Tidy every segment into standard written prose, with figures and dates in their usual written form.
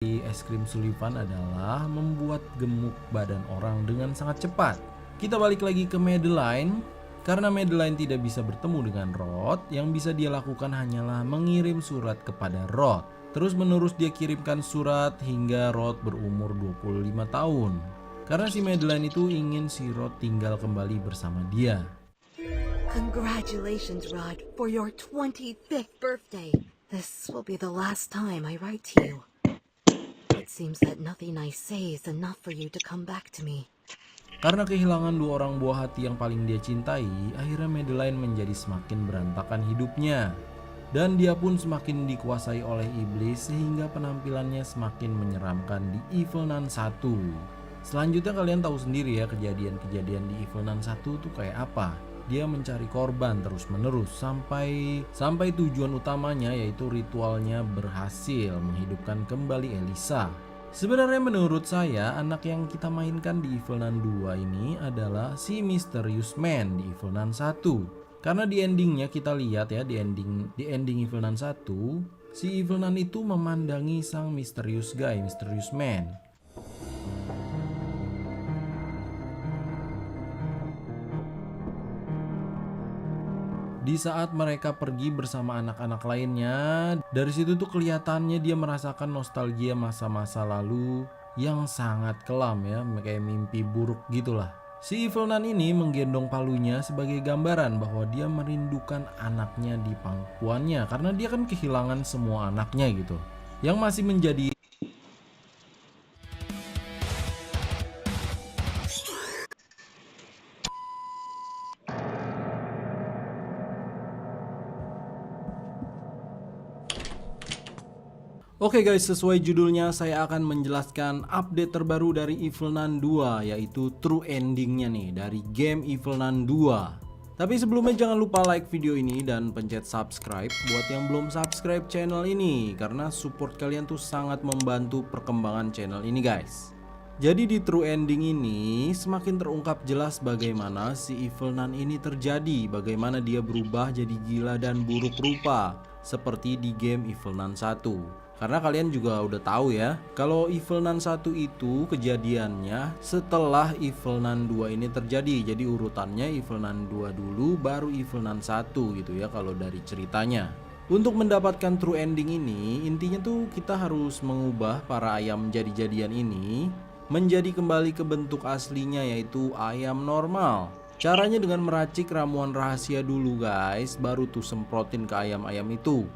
Es krim Sullivan adalah membuat gemuk badan orang dengan sangat cepat. Kita balik lagi ke Madeline. Karena Madeline tidak bisa bertemu dengan Rod, yang bisa dia lakukan hanyalah mengirim surat kepada Rod. Terus menerus dia kirimkan surat hingga Rod berumur 25 tahun. Karena si Madeline itu ingin si Rod tinggal kembali bersama dia. Congratulations, Rod, for your 25th birthday. This will be the last time I write to you. It seems that nothing I say is enough for you to come back to me. Karena kehilangan dua orang buah hati yang paling dia cintai, akhirnya Madeline menjadi semakin berantakan hidupnya. Dan dia pun semakin dikuasai oleh iblis sehingga penampilannya semakin menyeramkan di Evil Nun 1. Selanjutnya kalian tahu sendiri ya kejadian-kejadian di Evil Nun 1 tuh kayak apa. Dia mencari korban terus menerus sampai tujuan utamanya yaitu ritualnya berhasil menghidupkan kembali Elisa. Sebenarnya menurut saya anak yang kita mainkan di Evil Nun 2 ini adalah si Mysterious Man di Evil Nun 1. Karena di endingnya kita lihat ya di ending Evil Nun 1, si Evil Nun itu memandangi sang Mysterious Man. Di saat mereka pergi bersama anak-anak lainnya, dari situ tuh kelihatannya dia merasakan nostalgia masa-masa lalu yang sangat kelam ya, kayak mimpi buruk gitulah. Si Evil Nun ini menggendong palunya sebagai gambaran bahwa dia merindukan anaknya di pangkuannya karena dia kan kehilangan semua anaknya gitu. Yang masih menjadi Oke guys, sesuai judulnya saya akan menjelaskan update terbaru dari Evil Nun 2, yaitu true endingnya nih dari game Evil Nun 2. Tapi sebelumnya jangan lupa like video ini dan pencet subscribe buat yang belum subscribe channel ini, karena support kalian tuh sangat membantu perkembangan channel ini guys. Jadi di true ending ini semakin terungkap jelas bagaimana si Evil Nun ini terjadi, bagaimana dia berubah jadi gila dan buruk rupa seperti di game Evil Nun 1. Karena kalian juga udah tahu ya, kalau Evil Nun 1 itu kejadiannya setelah Evil Nun 2 ini terjadi. Jadi urutannya Evil Nun 2 dulu baru Evil Nun 1 gitu ya kalau dari ceritanya. Untuk mendapatkan true ending ini, intinya tuh kita harus mengubah para ayam jadi-jadian ini menjadi kembali ke bentuk aslinya, yaitu ayam normal. Caranya dengan meracik ramuan rahasia dulu guys, baru tuh semprotin ke ayam-ayam itu.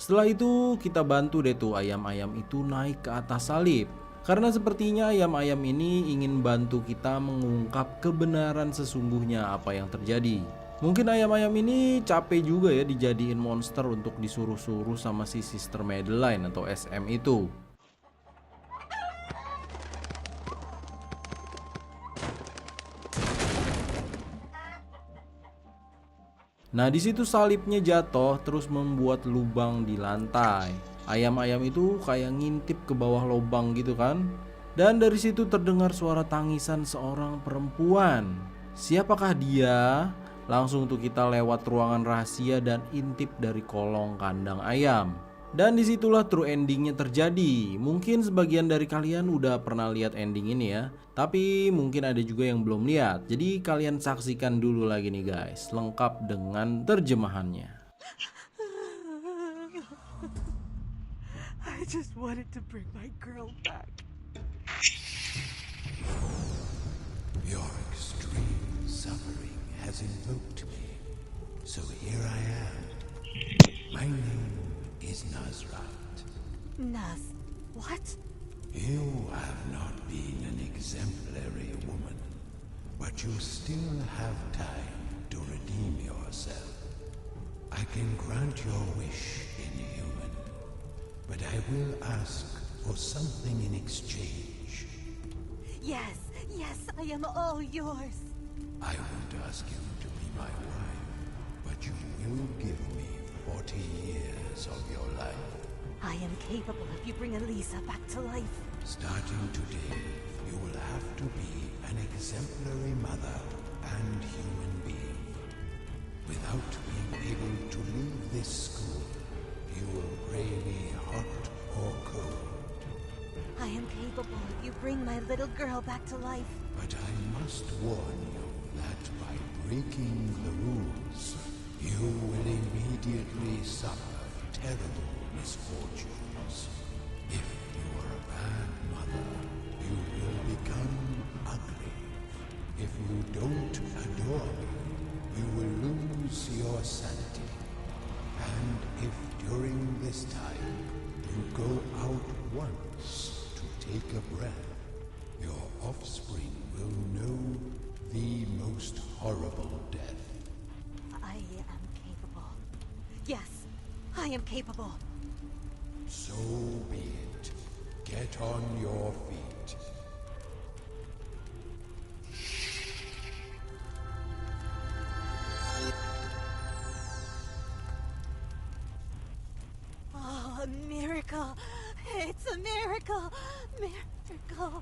Setelah itu kita bantu deh tuh ayam-ayam itu naik ke atas salib. Karena sepertinya ayam-ayam ini ingin bantu kita mengungkap kebenaran sesungguhnya apa yang terjadi. Mungkin ayam-ayam ini capek juga ya dijadiin monster untuk disuruh-suruh sama si Sister Madeline atau SM itu. Nah di situ salibnya jatuh terus membuat lubang di lantai. Ayam-ayam itu kayak ngintip ke bawah lubang gitu kan. Dan dari situ terdengar suara tangisan seorang perempuan. Siapakah dia? Langsung tuh kita lewat ruangan rahasia dan intip dari kolong kandang ayam. Dan disitulah true endingnya terjadi. Mungkin sebagian dari kalian udah pernah lihat ending ini ya, tapi mungkin ada juga yang belum lihat. Jadi kalian saksikan dulu lagi nih guys, lengkap dengan terjemahannya. I just wanted to bring my girl back. Your extreme suffering has invoked me, so here I am. My name is Nazrat. Naz, what? You have not been an exemplary woman, but you still have time to redeem yourself. I can grant your wish in human, but I will ask for something in exchange. Yes, I am all yours. I won't ask you to be my wife, but you will give me 40 years of your life. I am capable if you bring Elisa back to life. Starting today, you will have to be an exemplary mother and human being. you bring my little girl back to life. But I must warn you that by breaking the rules, you will immediately suffer terrible misfortunes. If you are a bad mother, you will become ugly. If you don't adore me, you will lose your sanity. And if during this time you go out once to take a breath, your offspring will know the most horrible death. I am capable. Yes, I am capable. So be it. Get on your feet. Oh, a miracle. It's a miracle. Miracle.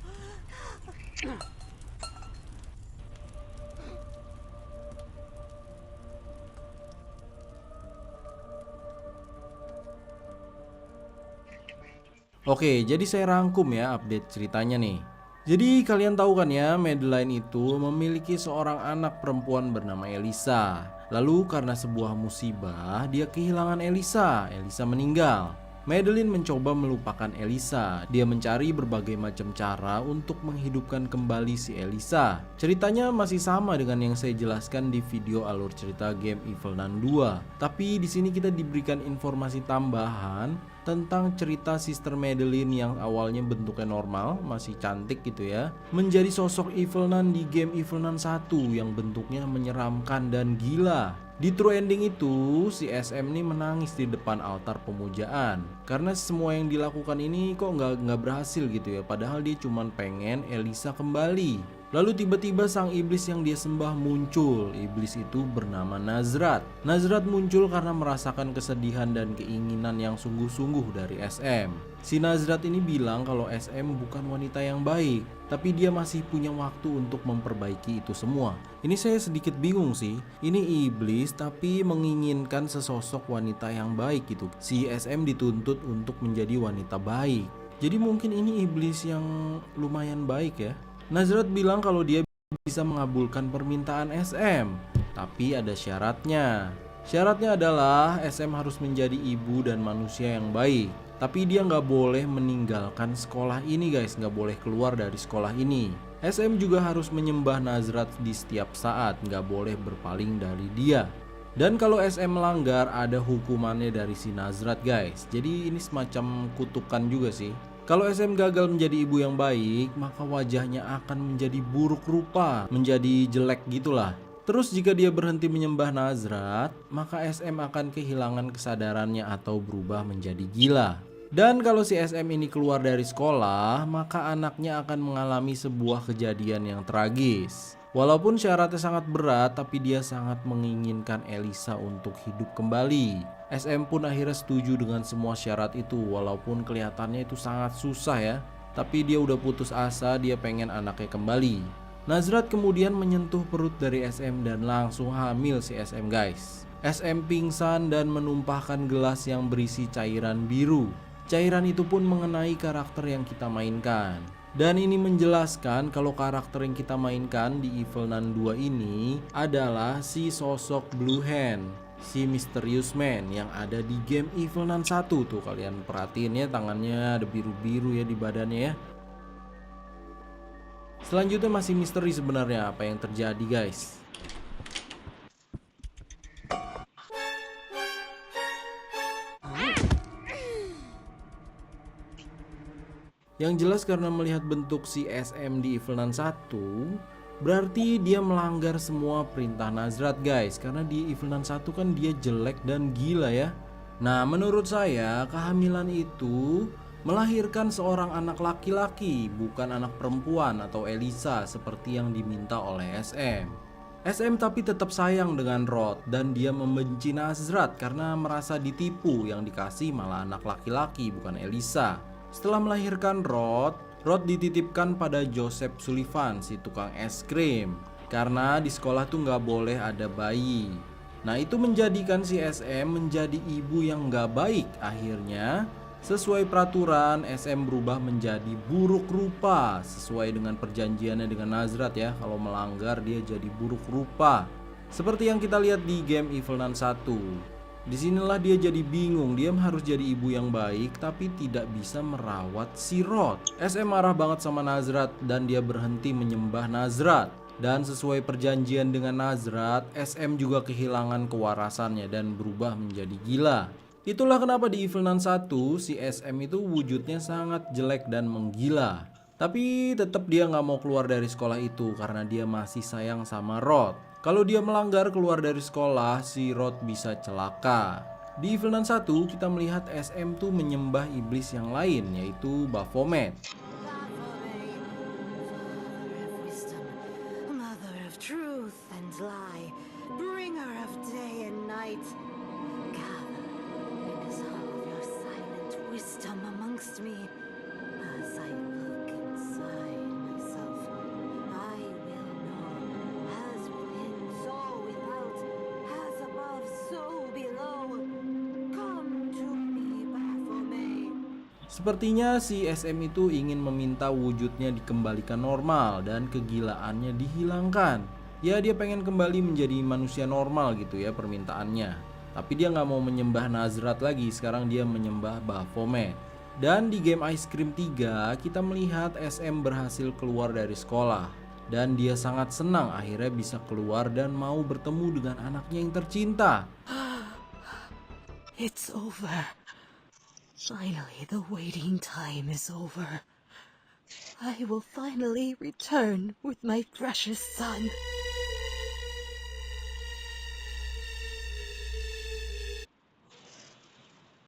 Oke, jadi saya rangkum ya update ceritanya nih. Jadi kalian tahu kan ya, Madeline itu memiliki seorang anak perempuan bernama Elisa. Lalu karena sebuah musibah, dia kehilangan Elisa. Elisa meninggal. Madeline mencoba melupakan Elisa. Dia mencari berbagai macam cara untuk menghidupkan kembali si Elisa. Ceritanya masih sama dengan yang saya jelaskan di video alur cerita game Evil Nun 2. Tapi di sini kita diberikan informasi tambahan tentang cerita Sister Madeline yang awalnya bentuknya normal, masih cantik gitu ya, menjadi sosok Evil Nun di game Evil Nun 1 yang bentuknya menyeramkan dan gila. Di true ending itu, si SM nih menangis di depan altar pemujaan karena semua yang dilakukan ini kok nggak berhasil gitu ya, padahal dia cuman pengen Elisa kembali. Lalu tiba-tiba sang iblis yang dia sembah muncul. Iblis itu bernama Nazrat. Nazrat muncul karena merasakan kesedihan dan keinginan yang sungguh-sungguh dari SM. Si Nazrat ini bilang kalau SM bukan wanita yang baik, tapi dia masih punya waktu untuk memperbaiki itu semua. Ini saya sedikit bingung sih. Ini iblis tapi menginginkan sesosok wanita yang baik gitu. Si SM dituntut untuk menjadi wanita baik. Jadi mungkin ini iblis yang lumayan baik ya. Nazrat bilang kalau dia bisa mengabulkan permintaan SM, tapi ada syaratnya. Syaratnya adalah SM harus menjadi ibu dan manusia yang baik. Tapi dia nggak boleh meninggalkan sekolah ini guys, nggak boleh keluar dari sekolah ini. SM juga harus menyembah Nazrat di setiap saat, nggak boleh berpaling dari dia. Dan kalau SM melanggar ada hukumannya dari si Nazrat guys. Jadi ini semacam kutukan juga sih. Kalau SM gagal menjadi ibu yang baik, maka wajahnya akan menjadi buruk rupa, menjadi jelek gitulah. Terus jika dia berhenti menyembah Nazrat, maka SM akan kehilangan kesadarannya atau berubah menjadi gila. Dan kalau si SM ini keluar dari sekolah, maka anaknya akan mengalami sebuah kejadian yang tragis. Walaupun syaratnya sangat berat, tapi dia sangat menginginkan Elisa untuk hidup kembali. SM pun akhirnya setuju dengan semua syarat itu, walaupun kelihatannya itu sangat susah ya. Tapi dia udah putus asa, dia pengen anaknya kembali. Nazrat kemudian menyentuh perut dari SM dan langsung hamil si SM guys. SM pingsan dan menumpahkan gelas yang berisi cairan biru. Cairan itu pun mengenai karakter yang kita mainkan. Dan ini menjelaskan kalau karakter yang kita mainkan di Evil Nun 2 ini adalah si sosok Blue Hand, si Mysterious Man yang ada di game Evil Nun 1 tuh. Kalian perhatiin ya, tangannya ada biru-biru ya di badannya ya. Selanjutnya masih misteri sebenarnya apa yang terjadi guys. Yang jelas karena melihat bentuk si SM di Evil Nun 1, berarti dia melanggar semua perintah Nazrat guys. Karena di Evil Nun 1 kan dia jelek dan gila ya. Nah menurut saya kehamilan itu melahirkan seorang anak laki-laki, bukan anak perempuan atau Elisa seperti yang diminta oleh SM. SM tapi tetap sayang dengan Rod dan dia membenci Nazrat karena merasa ditipu, yang dikasih malah anak laki-laki bukan Elisa. Setelah melahirkan Rod dititipkan pada Joseph Sullivan, si tukang es krim. Karena di sekolah tuh nggak boleh ada bayi. Nah itu menjadikan si SM menjadi ibu yang nggak baik. Akhirnya Sesuai peraturan, SM berubah menjadi buruk rupa sesuai dengan perjanjiannya dengan Nazrat ya. Kalau melanggar dia jadi buruk rupa. Seperti yang kita lihat di game Evil Nun 1. Disinilah dia jadi bingung, dia harus jadi ibu yang baik tapi tidak bisa merawat si Rod. SM marah banget sama Nazrat dan dia berhenti menyembah Nazrat. Dan sesuai perjanjian dengan Nazrat, SM juga kehilangan kewarasannya dan berubah menjadi gila. Itulah kenapa di Evil Nun 1 si SM itu wujudnya sangat jelek dan menggila. Tapi tetap dia nggak mau keluar dari sekolah itu karena dia masih sayang sama Rod. Kalau dia melanggar keluar dari sekolah, si Rod bisa celaka. Di Evil Nun 1 kita melihat SM tuh menyembah iblis yang lain yaitu Baphomet. Father of wisdom, mother of truth and lie, bringer of day and night, gather and dissolve your silent wisdom amongst me. As I look inside myself, I will know, as within, so without, as above, so below. Come to me, Baphomet. Sepertinya si SM itu ingin meminta wujudnya dikembalikan normal dan kegilaannya dihilangkan. Ya dia pengen kembali menjadi manusia normal gitu ya permintaannya. Tapi dia nggak mau menyembah Nazrat lagi, sekarang dia menyembah Baphomet. Dan di game Ice Cream 3 kita melihat SM berhasil keluar dari sekolah. Dan dia sangat senang akhirnya bisa keluar dan mau bertemu dengan anaknya yang tercinta. It's over. Finally, the waiting time is over. I will finally return with my precious son.